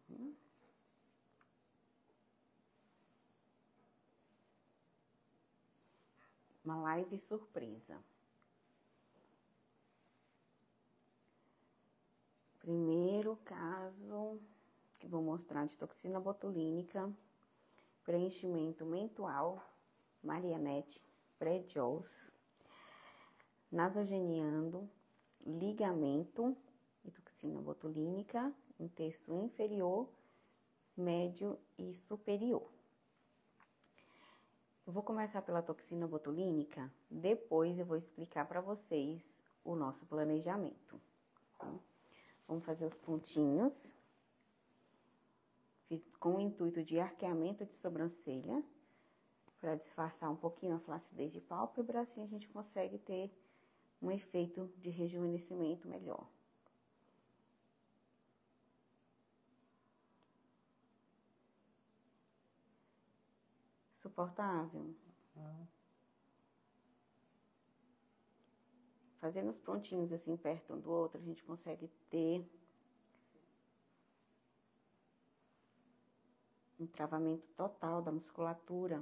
Uhum. Uma live surpresa. Primeiro caso que vou mostrar de toxina botulínica, preenchimento mental, Marianete Predjols, nasogeniando, ligamento e toxina botulínica, intestino inferior, médio e superior. Eu vou começar pela toxina botulínica, depois eu vou explicar para vocês o nosso planejamento. Vamos fazer os pontinhos. Fiz com o intuito de arqueamento de sobrancelha, para disfarçar um pouquinho a flacidez de pálpebra, assim a gente consegue ter um efeito de rejuvenescimento melhor. Suportável? Fazendo os pontinhos assim perto um do outro, a gente consegue ter um travamento total da musculatura.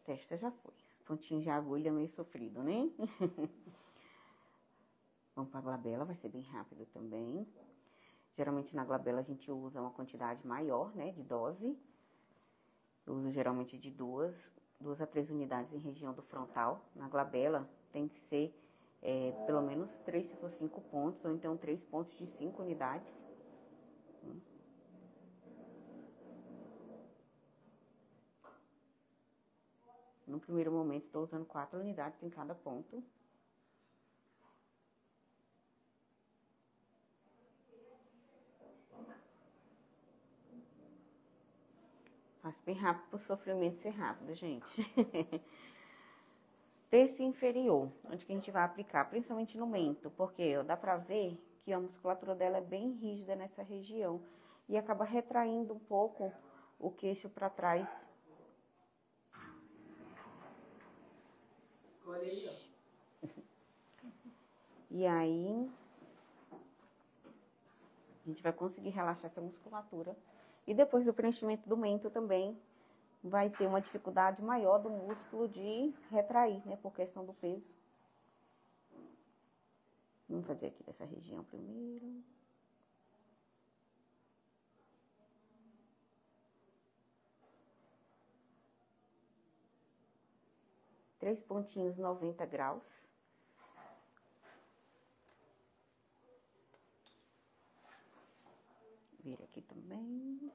Testa já foi. Os pontinhos de agulha meio sofrido, né? Vamos para a glabela, vai ser bem rápido também. Geralmente na glabela a gente usa uma quantidade maior, né, de dose. Eu uso geralmente de duas a 3 unidades em região do frontal. Na glabela tem que ser pelo menos 3 se for 5 pontos, ou então 3 pontos de 5 unidades. No primeiro momento estou usando 4 unidades em cada ponto. Faço bem rápido para o sofrimento ser rápido, gente. Terço inferior, onde que a gente vai aplicar, principalmente no mento, porque dá pra ver que a musculatura dela é bem rígida nessa região e acaba retraindo um pouco o queixo para trás. Escolhe aí, ó. E aí, a gente vai conseguir relaxar essa musculatura. E depois do preenchimento do mento também, vai ter uma dificuldade maior do músculo de retrair, né, por questão do peso. Vamos fazer aqui dessa região primeiro. Três pontinhos 90 graus. Vira aqui também.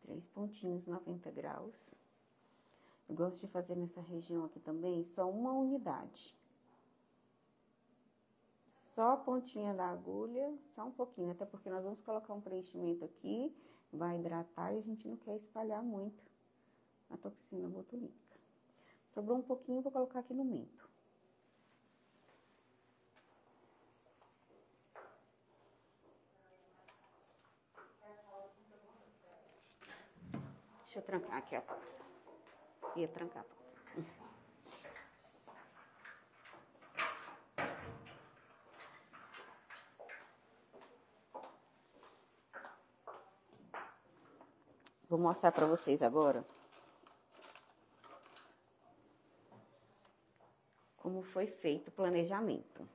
Três pontinhos 90 graus. Eu gosto de fazer nessa região aqui também só uma unidade. Só a pontinha da agulha, só um pouquinho, até porque nós vamos colocar um preenchimento aqui, vai hidratar e a gente não quer espalhar muito a toxina botulínica. Sobrou um pouquinho, vou colocar aqui no mento. Deixa eu trancar aqui a porta. Ia trancar a porta. Vou mostrar pra vocês agora como foi feito o planejamento.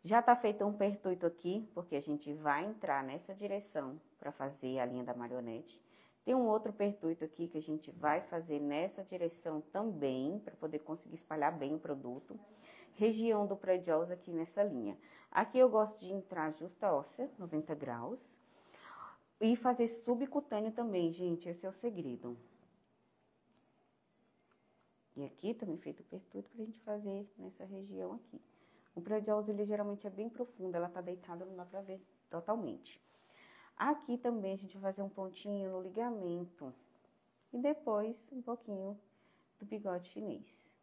Já tá feito um pertuito aqui, porque a gente vai entrar nessa direção para fazer a linha da marionete. Tem um outro pertuito aqui que a gente vai fazer nessa direção também, para poder conseguir espalhar bem o produto. Região do Predjols aqui nessa linha. Aqui eu gosto de entrar justa óssea, 90 graus. E fazer subcutâneo também, gente, esse é o segredo. E aqui também feito o pertuito pra gente fazer nessa região aqui. O Predjols, ele geralmente é bem profundo, ela tá deitada, não dá pra ver totalmente. Aqui também a gente vai fazer um pontinho no ligamento. e depois um pouquinho do bigode chinês.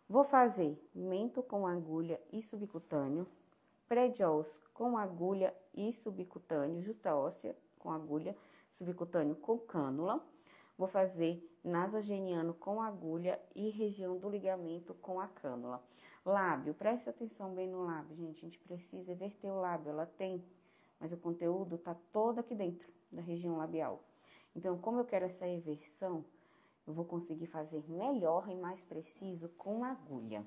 Vou fazer mento com agulha e subcutâneo, pré-jaws com agulha e subcutâneo, justa óssea com agulha, subcutâneo com cânula. Vou fazer nasogeniano com agulha e região do ligamento com a cânula. Lábio, presta atenção bem no lábio, gente. A gente precisa everter o lábio, ela tem, mas o conteúdo tá todo aqui dentro da região labial. Então, como eu quero essa eversão, eu vou conseguir fazer melhor e mais preciso com agulha.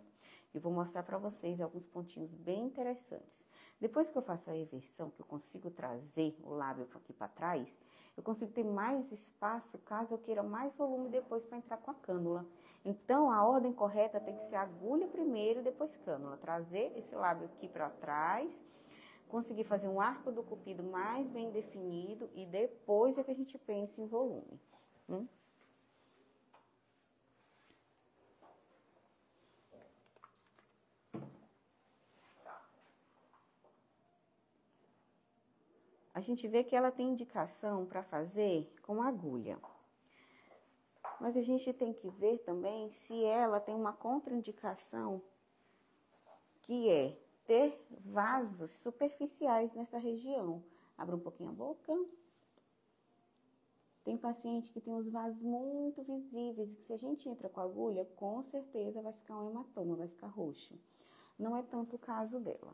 E vou mostrar para vocês alguns pontinhos bem interessantes. Depois que eu faço a eversão, que eu consigo trazer o lábio aqui para trás, eu consigo ter mais espaço caso eu queira mais volume depois para entrar com a cânula. Então, a ordem correta tem que ser agulha primeiro e depois cânula. Trazer esse lábio aqui para trás, conseguir fazer um arco do cupido mais bem definido e depois é que a gente pensa em volume. A gente vê que ela tem indicação para fazer com agulha. Mas a gente tem que ver também se ela tem uma contraindicação, que é ter vasos superficiais nessa região. Abra um pouquinho a boca. Tem paciente que tem os vasos muito visíveis, que se a gente entra com a agulha, com certeza vai ficar um hematoma, vai ficar roxo. Não é tanto o caso dela.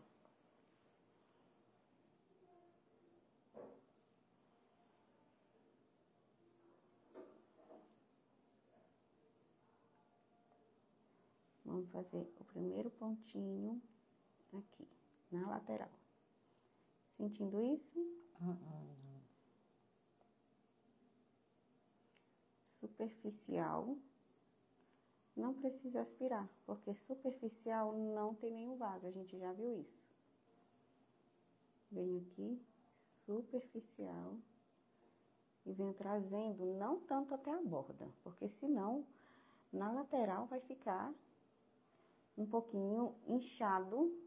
Vamos fazer o primeiro pontinho aqui, na lateral. Sentindo isso? Superficial. Não precisa aspirar, porque superficial não tem nenhum vaso, a gente já viu isso. Venho aqui, superficial. E venho trazendo não tanto até a borda, porque senão, na lateral vai ficar um pouquinho inchado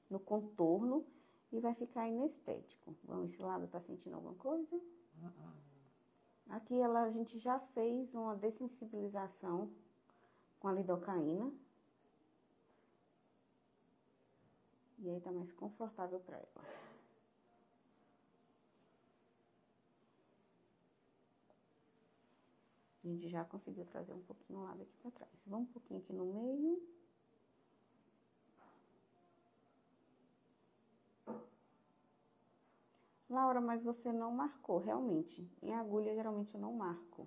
no contorno e vai ficar inestético. Vamos, esse lado tá sentindo alguma coisa? Aqui a gente já fez uma dessensibilização com a lidocaína. E aí tá mais confortável para ela. A gente já conseguiu trazer um pouquinho o lado aqui para trás. Vamos um pouquinho aqui no meio. Laura, mas você não marcou, realmente. Em agulha, geralmente, eu não marco.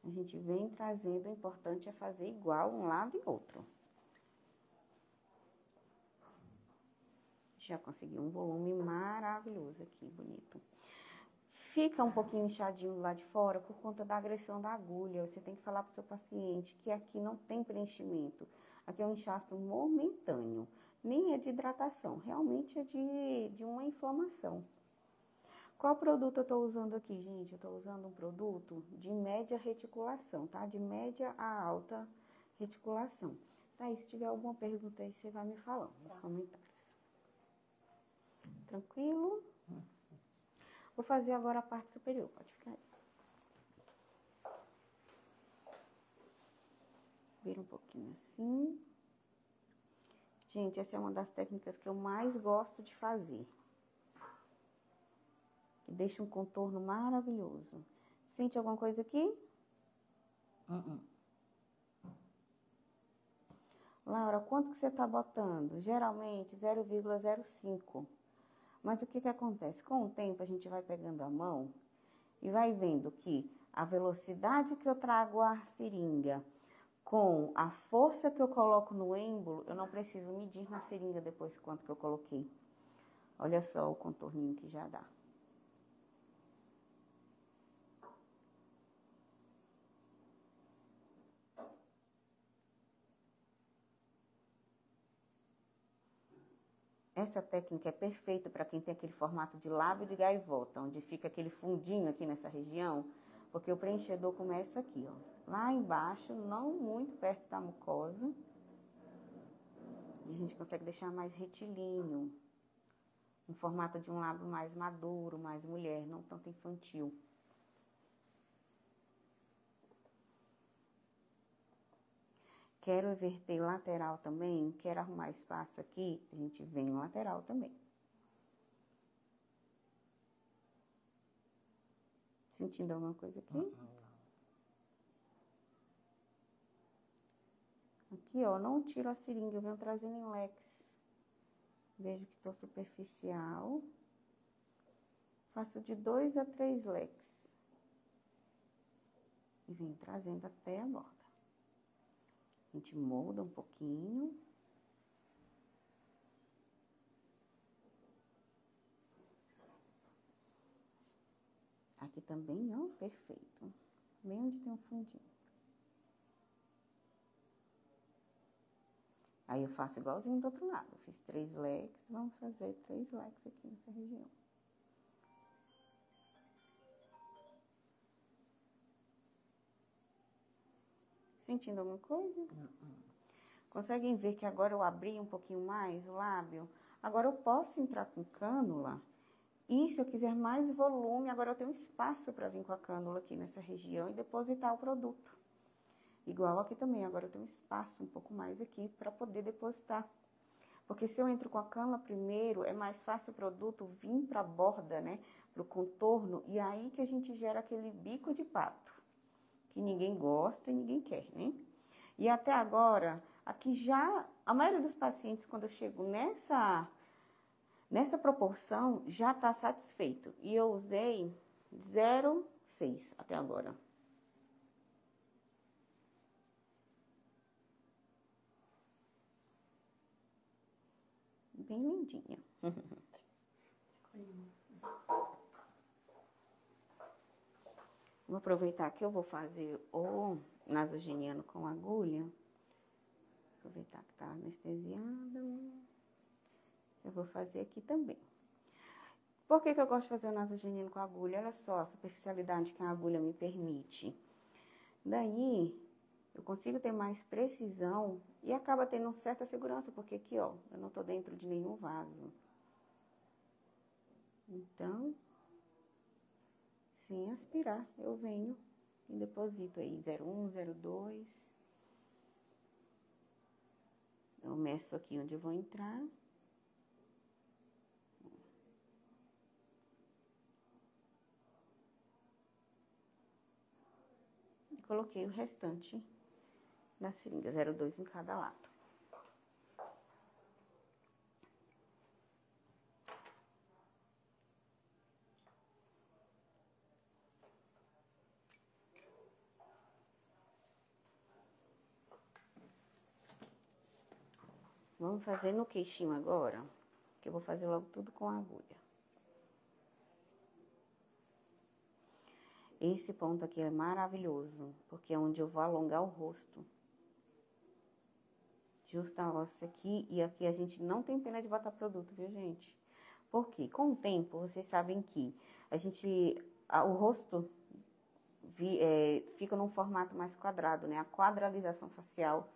A gente vem trazendo, o importante é fazer igual um lado e outro. Já consegui um volume maravilhoso aqui, bonito. Fica um pouquinho inchadinho lá de fora por conta da agressão da agulha. Você tem que falar para o seu paciente que aqui não tem preenchimento. Aqui é um inchaço momentâneo. Nem é de hidratação, realmente é de uma inflamação. Qual produto eu tô usando aqui, gente? Eu tô usando um produto de média reticulação, tá? De média a alta reticulação. Tá, e se tiver alguma pergunta aí, você vai me falando nos comentários. Tranquilo? Vou fazer agora a parte superior, pode ficar aí. Vira um pouquinho assim. Gente, essa é uma das técnicas que eu mais gosto de fazer. Que deixa um contorno maravilhoso. Sente alguma coisa aqui? Laura, quanto que você tá botando? Geralmente 0,05. Mas o que que acontece? Com o tempo a gente vai pegando a mão e vai vendo que a velocidade que eu trago a seringa com a força que eu coloco no êmbolo, eu não preciso medir na seringa depois quanto que eu coloquei. Olha só o contorninho que já dá. Essa técnica é perfeita para quem tem aquele formato de lábio de gaivota, onde fica aquele fundinho aqui nessa região, porque o preenchedor começa aqui, ó, lá embaixo, não muito perto da mucosa. E a gente consegue deixar mais retilíneo, um formato de um lábio mais maduro, mais mulher, não tanto infantil. Quero inverter lateral também, quero arrumar espaço aqui, a gente vem no lateral também. Sentindo alguma coisa aqui? Aqui, ó, não tiro a seringa, eu venho trazendo em lex. Vejo que tô superficial. Faço de 2 a 3 leques. E venho trazendo até a borda. A gente molda um pouquinho. Aqui também, ó, perfeito. Bem onde tem um fundinho. Aí eu faço igualzinho do outro lado. Eu fiz 3 leques, vamos fazer 3 leques aqui nessa região. Sentindo alguma coisa? Conseguem ver que agora eu abri um pouquinho mais o lábio? Agora eu posso entrar com cânula. E se eu quiser mais volume, agora eu tenho espaço para vir com a cânula aqui nessa região e depositar o produto. Igual aqui também, agora eu tenho espaço um pouco mais aqui para poder depositar. Porque se eu entro com a cânula primeiro, é mais fácil o produto vir para a borda, né? Para o contorno, e aí que a gente gera aquele bico de pato. Que ninguém gosta e ninguém quer, né? E até agora, aqui já, a maioria dos pacientes, quando eu chego nessa proporção, já tá satisfeito. E eu usei 0,6 até agora. Bem lindinha. Vou aproveitar que eu vou fazer o nasogeniano com agulha. Aproveitar que tá anestesiada. Eu vou fazer aqui também. Por que eu gosto de fazer o nasogeniano com agulha? Olha só a superficialidade que a agulha me permite. Daí, eu consigo ter mais precisão e acaba tendo certa segurança, porque aqui, ó, eu não tô dentro de nenhum vaso. Então, sem aspirar, eu venho e deposito aí 0,1, 0,2. Eu meço aqui onde eu vou entrar. E coloquei o restante da seringa, 0,2 em cada lado. Vamos fazer no queixinho agora, que eu vou fazer logo tudo com a agulha. Esse ponto aqui é maravilhoso, porque é onde eu vou alongar o rosto. Justo a osso aqui, e aqui a gente não tem pena de botar produto, viu, gente? Porque com o tempo, vocês sabem que o rosto fica num formato mais quadrado, né? A quadralização facial.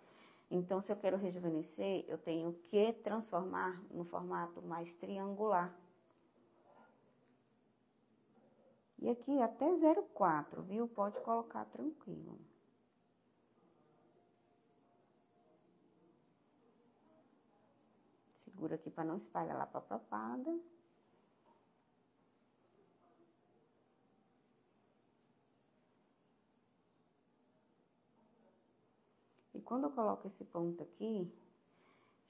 Então, se eu quero rejuvenescer, eu tenho que transformar no formato mais triangular. E aqui até 0,4, viu? Pode colocar tranquilo. Segura aqui para não espalhar lá para a papada. E quando eu coloco esse ponto aqui,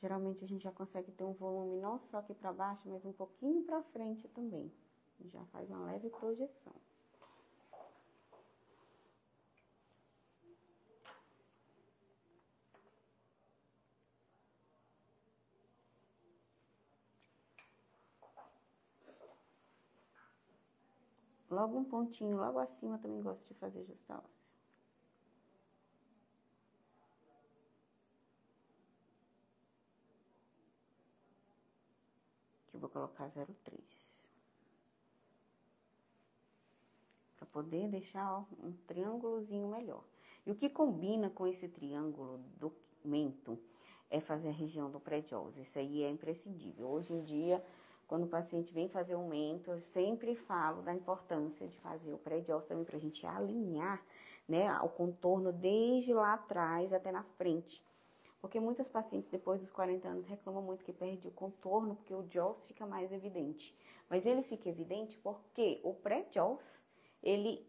geralmente a gente já consegue ter um volume não só aqui para baixo, mas um pouquinho para frente também. Já faz uma leve projeção. Logo um pontinho, logo acima, também gosto de fazer justa óssea. Aqui eu vou colocar 0,3. Para poder deixar, ó, um triângulozinho melhor. E o que combina com esse triângulo do mento é fazer a região do pré-jowls. Isso aí é imprescindível. Hoje em dia, quando o paciente vem fazer aumento, eu sempre falo da importância de fazer o pré-diós também para a gente alinhar, né, o contorno desde lá atrás até na frente. Porque muitas pacientes depois dos 40 anos reclamam muito que perde o contorno, porque o jaws fica mais evidente. Mas ele fica evidente porque o pré-jaws, ele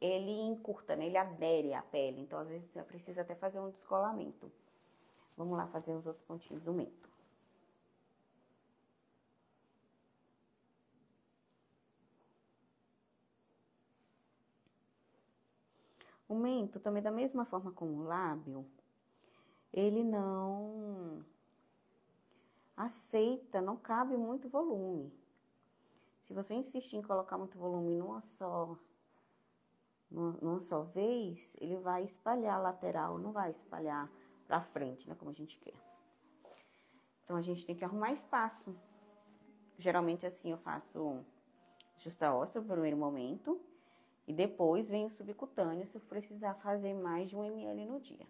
encurta, né? Ele adere à pele. Então, às vezes, precisa até fazer um descolamento. Vamos lá fazer os outros pontinhos do mento. O mento, também da mesma forma como o lábio, ele não aceita, não cabe muito volume. Se você insistir em colocar muito volume numa só vez, ele vai espalhar a lateral, não vai espalhar pra frente, né, como a gente quer. Então, a gente tem que arrumar espaço. Geralmente, assim, eu faço justa óssea no primeiro momento, e depois vem o subcutâneo, se eu precisar fazer mais de 1 ml no dia.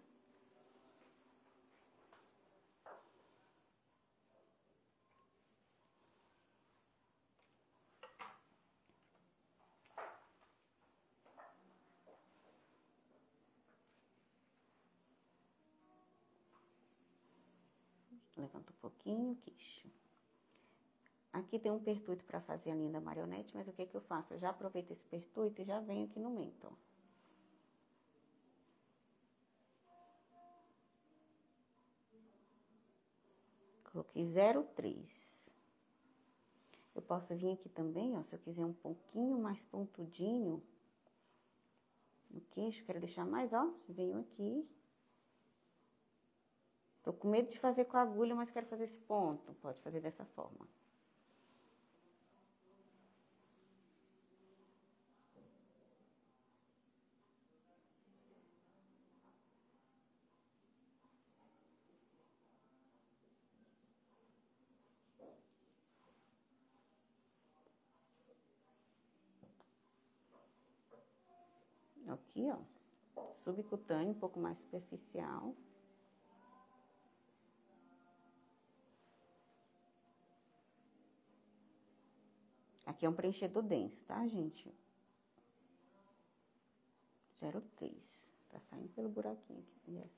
Levanta um pouquinho o queixo. Aqui tem um pertuito para fazer a linha da marionete, mas o que que eu faço? Eu já aproveito esse pertuito e já venho aqui no mento, ó. Coloquei 0,3. Eu posso vir aqui também, ó, se eu quiser um pouquinho mais pontudinho no queixo, quero deixar mais, ó, venho aqui. Tô com medo de fazer com a agulha, mas quero fazer esse ponto. Pode fazer dessa forma. Aqui, ó, subcutâneo, um pouco mais superficial. Aqui é um preenchedor denso, tá, gente? 0,3. Tá saindo pelo buraquinho aqui. Yes.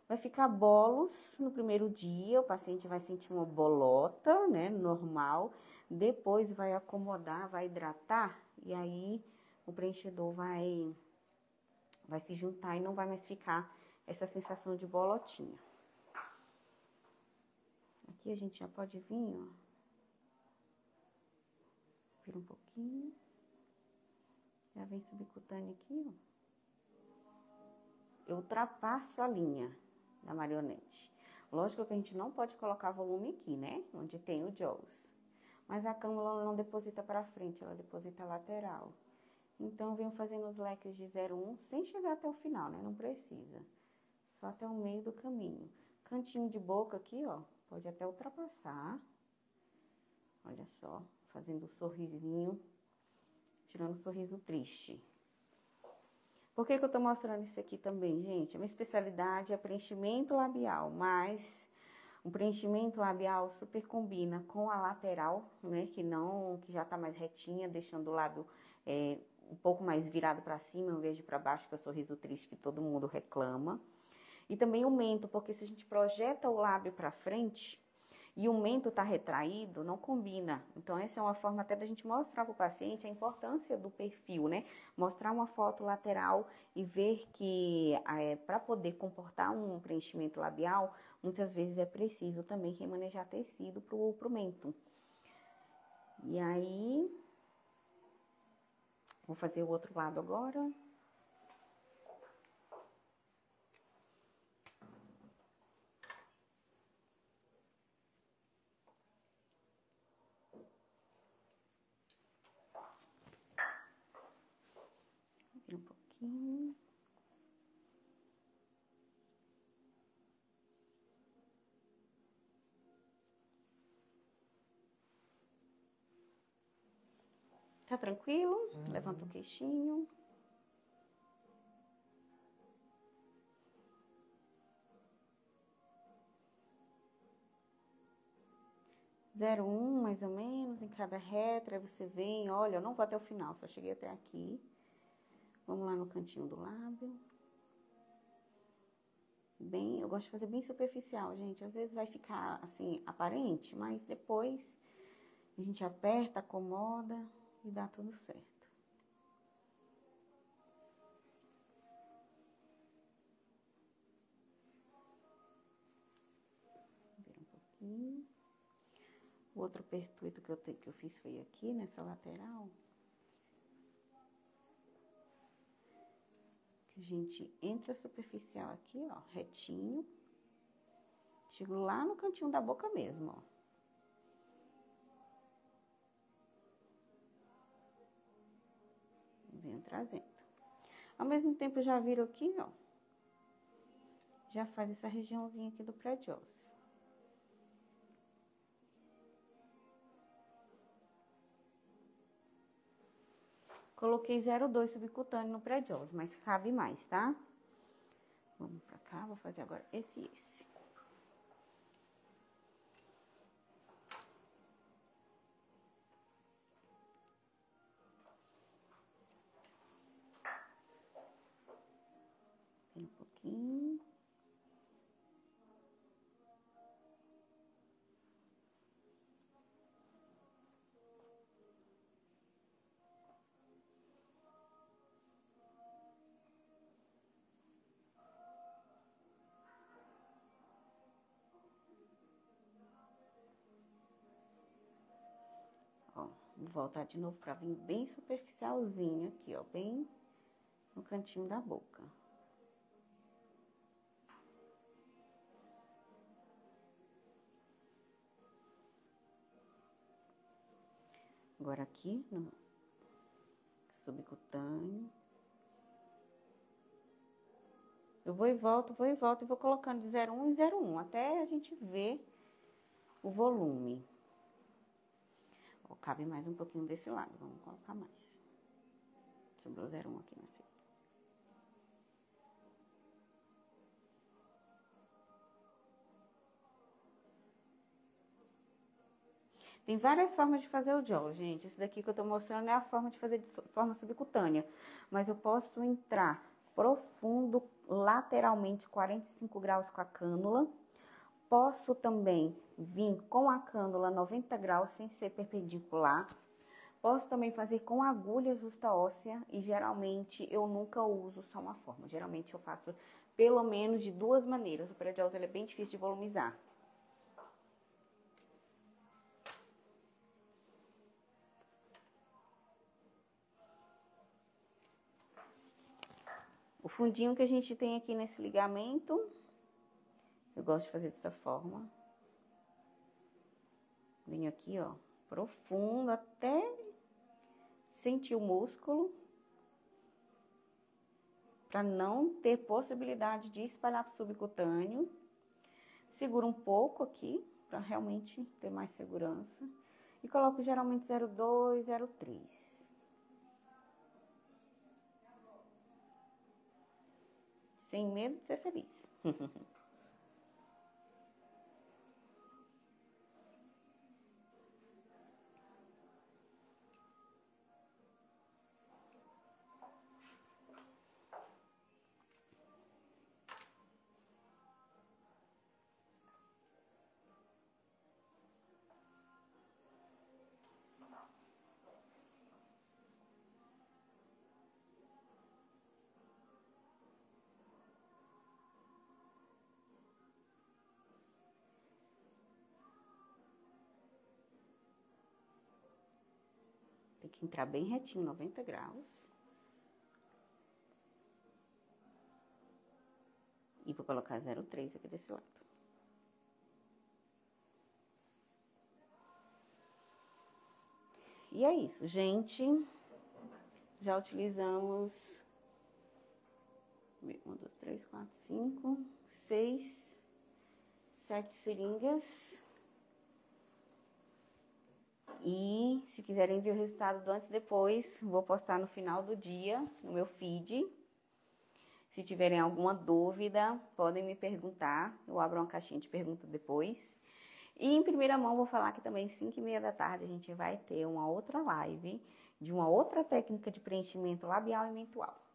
Vai ficar bolos no primeiro dia, o paciente vai sentir uma bolota, né, normal. Depois vai acomodar, vai hidratar, e aí o preenchedor vai se juntar e não vai mais ficar essa sensação de bolotinha. Aqui a gente já pode vir, ó. Vira um pouquinho. Já vem subcutâneo aqui, ó. Eu ultrapasso a linha da marionete. Lógico que a gente não pode colocar volume aqui, né? Onde tem o jaws. Mas a cânula não deposita para frente, ela deposita lateral. Então, eu venho fazendo os leques de 0,1 sem chegar até o final, né? Não precisa. Só até o meio do caminho. Cantinho de boca aqui, ó, pode até ultrapassar. Olha só, fazendo o sorrisinho, tirando o sorriso triste. Por que que eu tô mostrando isso aqui também, gente? A minha especialidade é preenchimento labial, mas o preenchimento labial super combina com a lateral, né? Que já tá mais retinha, deixando o lábio um pouco mais virado para cima, em vez de para baixo, que é o sorriso triste que todo mundo reclama. E também o mento, porque se a gente projeta o lábio para frente e o mento tá retraído, não combina. Então, essa é uma forma até da gente mostrar para o paciente a importância do perfil, né? Mostrar uma foto lateral e ver que para poder comportar um preenchimento labial, muitas vezes é preciso também remanejar tecido pro mento. E aí, vou fazer o outro lado agora. Um pouquinho. Tá tranquilo? Uhum. Levanta o queixinho. 0,1 mais ou menos em cada reta, aí você vem, olha, eu não vou até o final, só cheguei até aqui. Vamos lá no cantinho do lábio. Bem, eu gosto de fazer bem superficial, gente. Às vezes vai ficar, assim, aparente, mas depois a gente aperta, acomoda e dá tudo certo. Vira um pouquinho. O outro pertuito que eu fiz foi aqui, nessa lateral. Que a gente entra superficial aqui, ó, retinho. Chego lá no cantinho da boca mesmo, ó. Venho trazendo. Ao mesmo tempo, já viro aqui, ó. Já faz essa regiãozinha aqui do prédio-ósseo. Coloquei 0,2 subcutâneo no prédio-ósseo, mas cabe mais, tá? Vamos pra cá, vou fazer agora esse e esse. Tem um pouquinho. Ó, vou voltar de novo pra vir bem superficialzinho aqui, ó, bem no cantinho da boca. Agora aqui no subcutâneo. Eu vou e volto e vou colocando de 0,1 em 0,1, até a gente ver o volume. Ó, cabe mais um pouquinho desse lado, vamos colocar mais. Sobrou 0,1 aqui nesse. Tem várias formas de fazer o gel, gente. Esse daqui que eu tô mostrando é a forma de fazer de forma subcutânea. Mas eu posso entrar profundo, lateralmente, 45 graus com a cânula. Posso também vir com a cânula 90 graus, sem ser perpendicular. Posso também fazer com agulha justa óssea. E geralmente eu nunca uso só uma forma. Geralmente eu faço pelo menos de 2 maneiras. O prédio ele é bem difícil de volumizar. O fundinho que a gente tem aqui nesse ligamento, eu gosto de fazer dessa forma. Venho aqui, ó, profundo até sentir o músculo. Pra não ter possibilidade de espalhar pro subcutâneo. Seguro um pouco aqui, pra realmente ter mais segurança. E coloco geralmente 0,2, 0,3. Sem medo de ser feliz. Tem que entrar bem retinho, 90 graus. E vou colocar 0,3 aqui desse lado. E é isso, gente. Já utilizamos 1, 2, 3, 4, 5, 6, 7 seringas. E se quiserem ver o resultado do antes e depois, vou postar no final do dia, no meu feed. Se tiverem alguma dúvida, podem me perguntar. Eu abro uma caixinha de perguntas depois. E em primeira mão, vou falar que também 5h30 da tarde a gente vai ter uma outra live de uma outra técnica de preenchimento labial e mentual.